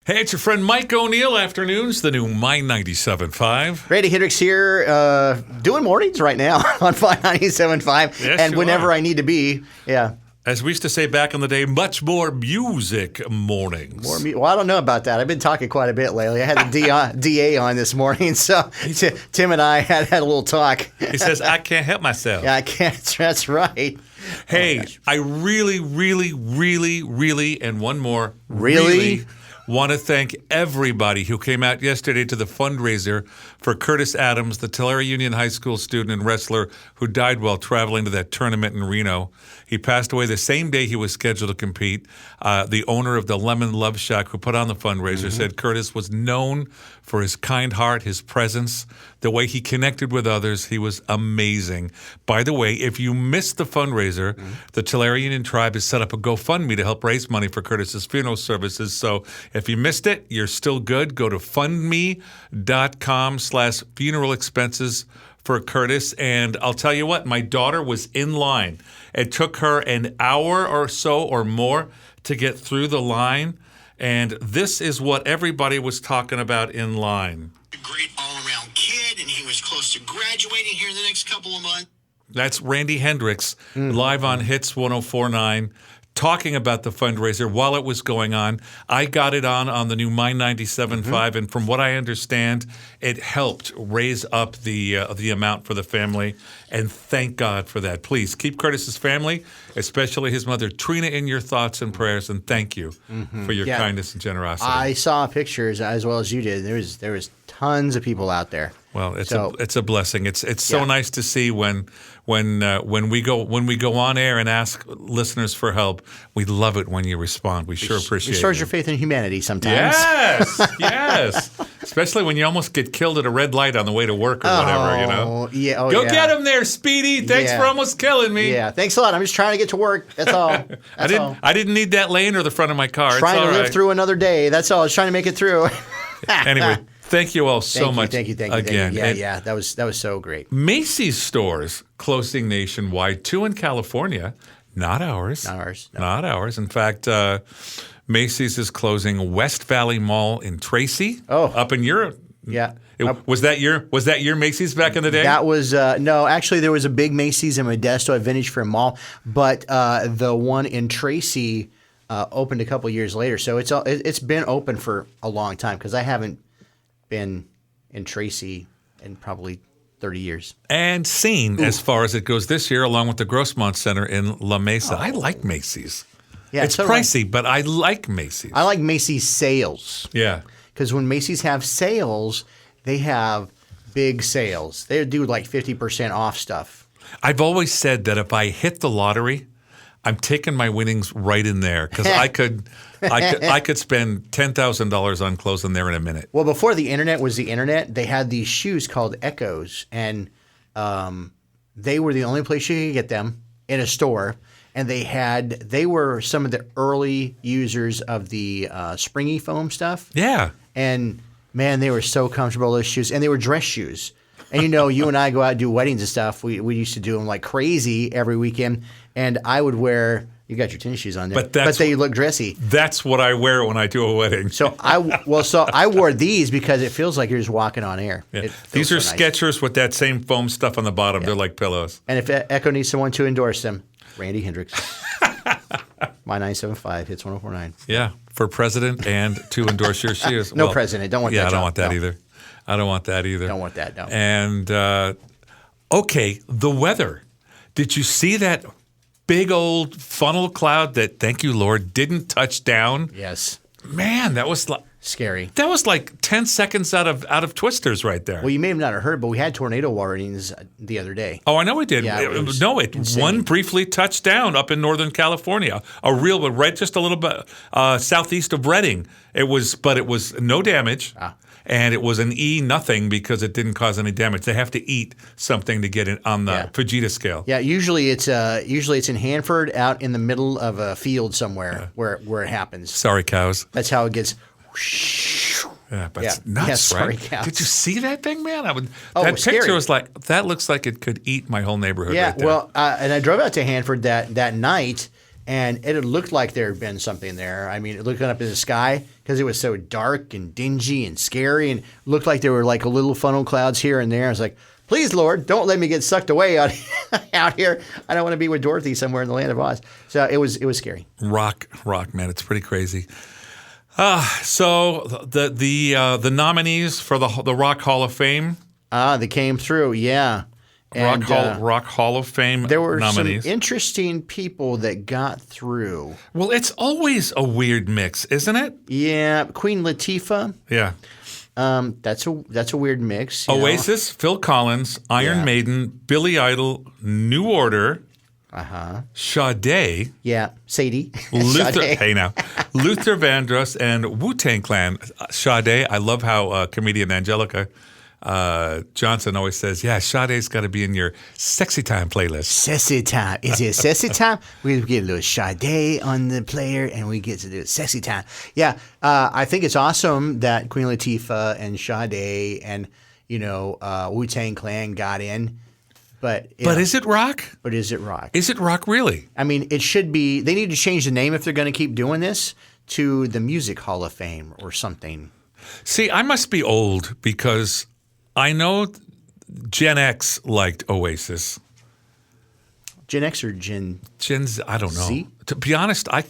Hey, it's your friend Mike O'Neill. Afternoons, the new My 97.5. Randy Hendricks here, doing mornings right now on 97.5. Yes, and you whenever are. I need to be, yeah. As we used to say back in the day, much more music mornings. Well, I don't know about that. I've been talking quite a bit lately. I had the DA on this morning, so Tim and I had a little talk. He says, I can't help myself. Yeah, I can't. That's right. Hey, I really, and one more, Really? want to thank everybody who came out yesterday to the fundraiser for Curtis Adams, the Tulare Union High School student and wrestler who died while traveling to that tournament in Reno. He passed away the same day he was scheduled to compete. The owner of the Lemon Love Shack who put on the fundraiser said Curtis was known for his kind heart, his presence, the way he connected with others. He was amazing. By the way, if you missed the fundraiser, the Tulare Union Tribe has set up a GoFundMe to help raise money for Curtis's funeral services. So if you missed it, you're still good. Go to fundme.com/funeral expenses for Curtis. And I'll tell you what, my daughter was in line. It took her an hour or so or more to get through the line. And this is what everybody was talking about in line. A great all-around kid, and he was close to graduating here in the next couple of months. That's Randy Hendricks, live on Hits 104.9, talking about the fundraiser while it was going on. I got it on the new My 97.5, and from what I understand, it helped raise up the amount for the family, and thank God for that. Please keep Curtis's family, especially his mother, Trina, in your thoughts and prayers, and thank you for your kindness and generosity. I saw pictures as well as you did. There was tons of people out there. Well, it's a blessing. It's so nice to see when we go on air and ask listeners for help. We love it when you respond. We sure appreciate it. Restores your faith in humanity sometimes. Yes. Especially when you almost get killed at a red light on the way to work or whatever, you know. Yeah. Oh, Go get him there, Speedy. Thanks for almost killing me. Yeah. Thanks a lot. I'm just trying to get to work. That's all. I didn't need that lane or the front of my car. Trying it's all to live right. through another day. That's all. I was trying to make it through. Anyway, thank you all so much. Thank you. Again. Yeah. That was so great. Macy's stores closing nationwide, 2 in California. Not ours. Not ours. No. Not ours. In fact, Macy's is closing West Valley Mall in Tracy. Oh. Up in Europe. Yeah. Was that your Macy's back in the day? That was no. Actually, there was a big Macy's in Modesto at Vintage Fair Mall, but the one in Tracy opened a couple years later. So it's been open for a long time because I haven't been in Tracy in probably 30 years. And seen as far as it goes this year, along with the Grossmont Center in La Mesa. I like Macy's. Yeah, it's so pricey, but I like Macy's. I like Macy's sales. Yeah. Because when Macy's have sales, they have big sales. They do like 50% off stuff. I've always said that if I hit the lottery, I'm taking my winnings right in there because I could spend $10,000 on clothes in there in a minute. Well, before the internet was the internet, they had these shoes called Echoes, and they were the only place you could get them in a store. And they were some of the early users of the springy foam stuff. Yeah. And man, they were so comfortable, those shoes, and they were dress shoes. And you and I go out and do weddings and stuff. We used to do them like crazy every weekend. And I would wear. You got your tennis shoes on there, but they look dressy. That's what I wear when I do a wedding. So I wore these because it feels like you're just walking on air. Yeah. These are so nice. Skechers with that same foam stuff on the bottom. Yeah. They're like pillows. And if Echo needs someone to endorse them, Randy Hendricks. My 975 hits 104.9. Yeah, for president and to endorse your shoes. No president. Don't want that. Yeah, I don't job. want that No. either. I don't want that either. Don't want that. No. And okay, the weather. Did you see that big old funnel cloud that, thank you, Lord, didn't touch down? Yes. Man, that was scary. That was like 10 seconds out of Twisters right there. Well, you may have not heard, but we had tornado warnings the other day. Oh, I know we did. Yeah, One briefly touched down up in Northern California. A real, but right just a little bit southeast of Redding. It was no damage. And it was an E nothing because it didn't cause any damage. They have to eat something to get it on the Fujita scale. Yeah, usually it's in Hanford, out in the middle of a field somewhere where it happens. Sorry, cows. That's how it gets. Yeah, but it's nuts, sorry, right? cows. Did you see that thing, man? That was picture scary. was like, that looks like it could eat my whole neighborhood. Yeah, right there. well, and I drove out to Hanford that night, And it had looked like there had been something there. I mean, looking up in the sky, because it was so dark and dingy and scary, and looked like there were like little funnel clouds here and there. I was like, please, Lord, don't let me get sucked away out here. I don't want to be with Dorothy somewhere in the land of Oz. So it was scary. Rock, man, it's pretty crazy. So the nominees for the Rock Hall of Fame. They came through, yeah. And, Rock Hall of Fame there were nominees. some interesting people that got through. Well, it's always a weird mix, isn't it? Yeah, Queen Latifah. Yeah. That's a weird mix. You know? Oasis, Phil Collins, Iron Yeah. Maiden, Billy Idol, New Order, Sade, Yeah, Sadie. Luther. Sade. Hey now, Luther Vandross, and Wu-Tang Clan. Sade. I love how comedian Angelica Johnson always says, "Yeah, Sade's got to be in your sexy time playlist." Sexy time. Is it sexy time? We get a little Sade on the player, and we get to do sexy time. Yeah, I think it's awesome that Queen Latifah and Sade and Wu-Tang Clan got in. But is it rock? But is it rock? Is it rock really? I mean, it should be. They need to change the name if they're going to keep doing this to the Music Hall of Fame or something. See, I must be old because I know Gen X liked Oasis. Gen X or Gen Gen's, I don't know. Z? To be honest, I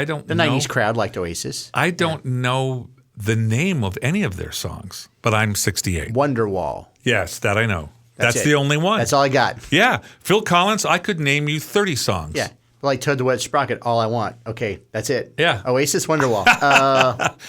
don't The know. 90s crowd liked Oasis. I don't know the name of any of their songs, but I'm 68. Wonderwall. Yes, that I know. That's it. the only one. That's all I got. Yeah. Phil Collins, I could name you 30 songs. Yeah. Like Toad the Wet Sprocket, All I Want. Okay, that's it. Yeah. Oasis, Wonderwall.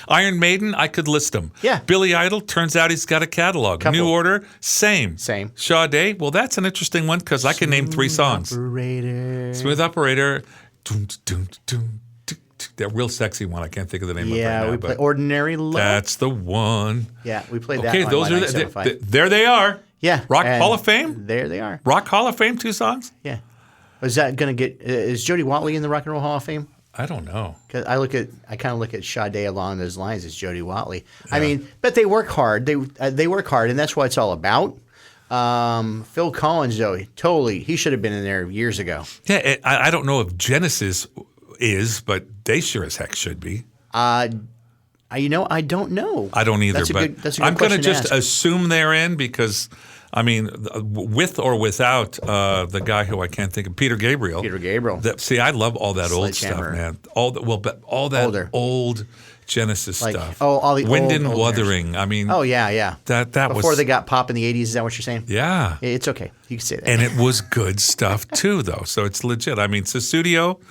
Iron Maiden, I could list them. Yeah. Billy Idol, turns out he's got a catalog. Couple. New Order, same. Same. Sade, well, that's an interesting one because I can name 3 songs. Operator. Smooth Operator, dun, dun, dun, dun, dun, that real sexy one. I can't think of the name of it Yeah, right now. we play Ordinary Love. That's the one. Yeah, we played that Okay, on those are Y975. there they are. Yeah. Rock and Hall of Fame? There they are. Rock Hall of Fame, 2 songs? Yeah. Is that going to get? Is Jody Watley in the Rock and Roll Hall of Fame? I don't know. Because I kind of look at Sade along those lines as Jody Watley. I mean, but they work hard. They work hard, and that's what it's all about. Phil Collins, though, he should have been in there years ago. Yeah, I don't know if Genesis is, but they sure as heck should be. I don't know. I don't either, That's a but good I'm going to question just ask. assume they're in because, I mean, with or without the guy who I can't think of, Peter Gabriel. Peter Gabriel. See, I love all that old stuff, Sledgehammer. man. All that Older. old Genesis Like, stuff. all the Wind old and years. Wuthering. I mean, Oh yeah. that Before was they got pop in the '80s, is that what you're saying? yeah. It's okay. You can say that. And it was good stuff too, though. So it's legit. I mean, Sussudio,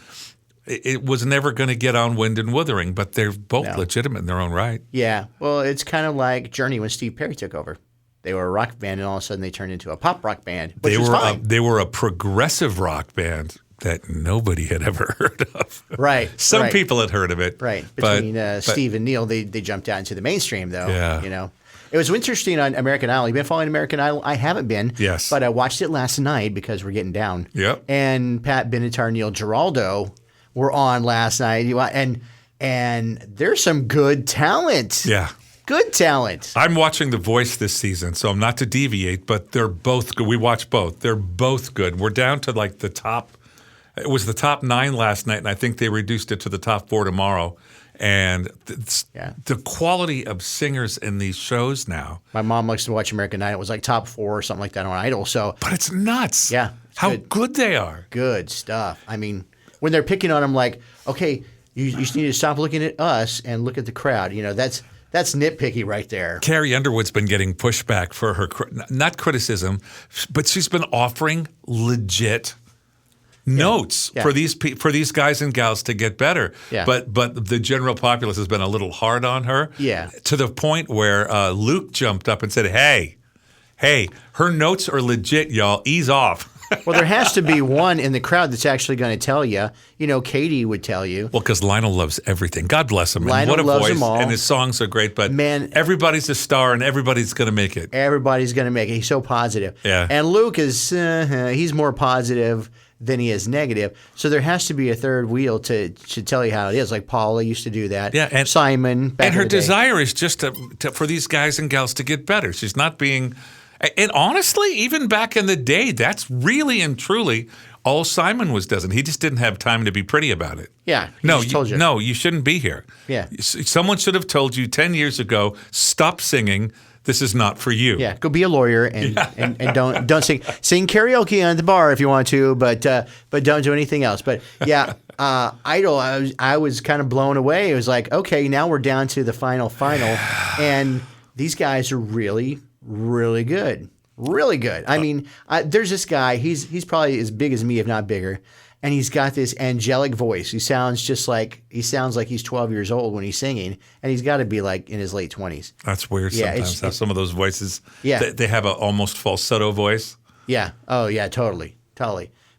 it was never going to get on Wind and Wuthering, but they're both No. legitimate in their own right. Yeah. Well, it's kind of like Journey when Steve Perry took over. They were a rock band, and all of a sudden they turned into a pop rock band, which was fine. They were a progressive rock band that nobody had ever heard of. Right. Some right. people had heard of it. Right. but- Between Steve and Neil, they jumped out into the mainstream, though. Yeah. It was interesting on American Idol. You've been following American Idol? I haven't been. Yes. But I watched it last night because we're getting down. Yep. And Pat Benatar, Neil Giraldo were on last night. And there's some good talent. Yeah. Good talent. I'm watching The Voice this season, so I'm not to deviate, but they're both good. We watch both. They're both good. We're down to like the top. It was the top 9 last night, and I think they reduced it to the top 4 tomorrow. And the quality of singers in these shows now. My mom likes to watch American Idol. It was like top 4 or something like that on Idol. So But it's nuts. Yeah, it's How good. good they are. good stuff. I mean, when they're picking on them, like, okay, you just need to stop looking at us and look at the crowd. That's nitpicky right there. Carrie Underwood's been getting pushback for her, not criticism, but she's been offering legit notes Yeah. for these guys and gals to get better. Yeah. But the general populace has been a little hard on her. Yeah. To the point where Luke jumped up and said, "Hey, her notes are legit, y'all. Ease off." Well, there has to be one in the crowd that's actually going to tell you. Katie would tell you. Well, because Lionel loves everything. God bless him. And Lionel what a loves voice. them all. And his songs are great. But Man. everybody's a star and everybody's going to make it. Everybody's going to make it. He's so positive. Yeah. And Luke is, he's more positive than he is negative. So there has to be a third wheel to tell you how it is. Like Paula used to do that. Yeah, and Simon. Back And in her the day. desire is just for these guys and gals to get better. She's not being – and honestly, even back in the day, that's really and truly All Simon was doesn't. He just didn't have time to be pretty about it. Yeah. He No, just told you. no, you shouldn't be here. Yeah. Someone should have told you 10 years ago, stop singing. This is not for you. Yeah, go be a lawyer and don't sing karaoke on the bar if you want to, but don't do anything else. But yeah, Idol, I was kind of blown away. It was like, okay, now we're down to the final, and these guys are really, really good, really good. I mean, there's this guy. He's probably as big as me, if not bigger. And he's got this angelic voice. He sounds like he's 12 years old when he's singing, and he's got to be like in his late 20s. That's weird sometimes. How some of those voices, they have an almost falsetto voice. Yeah. Oh, yeah, totally.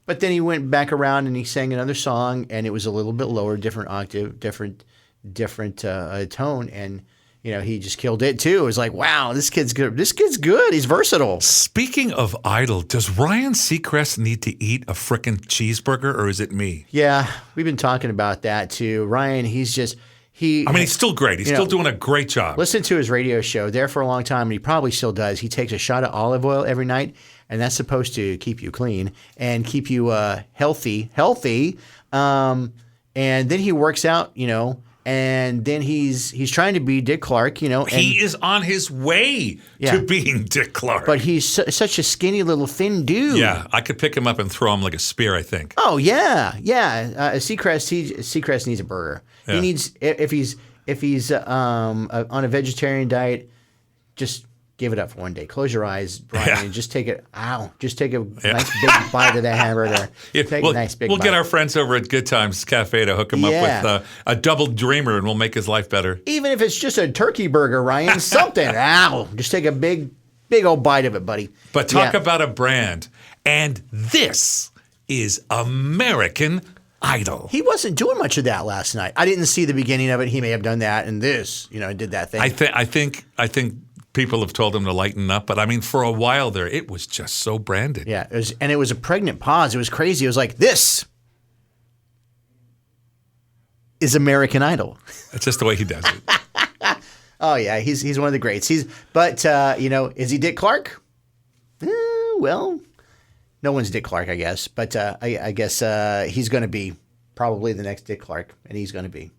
But then he went back around and he sang another song, and it was a little bit lower, different octave, different tone, and he just killed it too. It was like, wow, this kid's good. This kid's good. He's versatile. Speaking of Idol, does Ryan Seacrest need to eat a frickin' cheeseburger, or is it me? Yeah, we've been talking about that too. Ryan, he's still great. He's still doing a great job. Listen to his radio show there for a long time, and he probably still does. He takes a shot of olive oil every night, and that's supposed to keep you clean and keep you healthy. And then he works out, and then he's trying to be Dick Clark, And he is on his way to being Dick Clark. But he's such a skinny little thin dude. Yeah, I could pick him up and throw him like a spear, I think. Oh yeah. Seacrest needs a burger. Yeah. He needs if he's on a vegetarian diet, just give it up for one day. Close your eyes, Brian, and just take it. Just take a nice big bite of that hamburger. Take a nice big bite. We'll get our friends over at Good Times Cafe to hook him up with a double dreamer, and we'll make his life better. Even if it's just a turkey burger, Ryan, something. Just take a big old bite of it, buddy. But talk about a brand, and this is American Idol. He wasn't doing much of that last night. I didn't see the beginning of it. He may have done that, and this, did that thing. I think people have told him to lighten up, but I mean, for a while there, it was just so branded. Yeah, it was a pregnant pause. It was crazy. It was like, this is American Idol. That's just the way he does it. Oh yeah, he's one of the greats. But is he Dick Clark? Well, no one's Dick Clark, I guess. But I guess he's going to be probably the next Dick Clark, and he's going to be.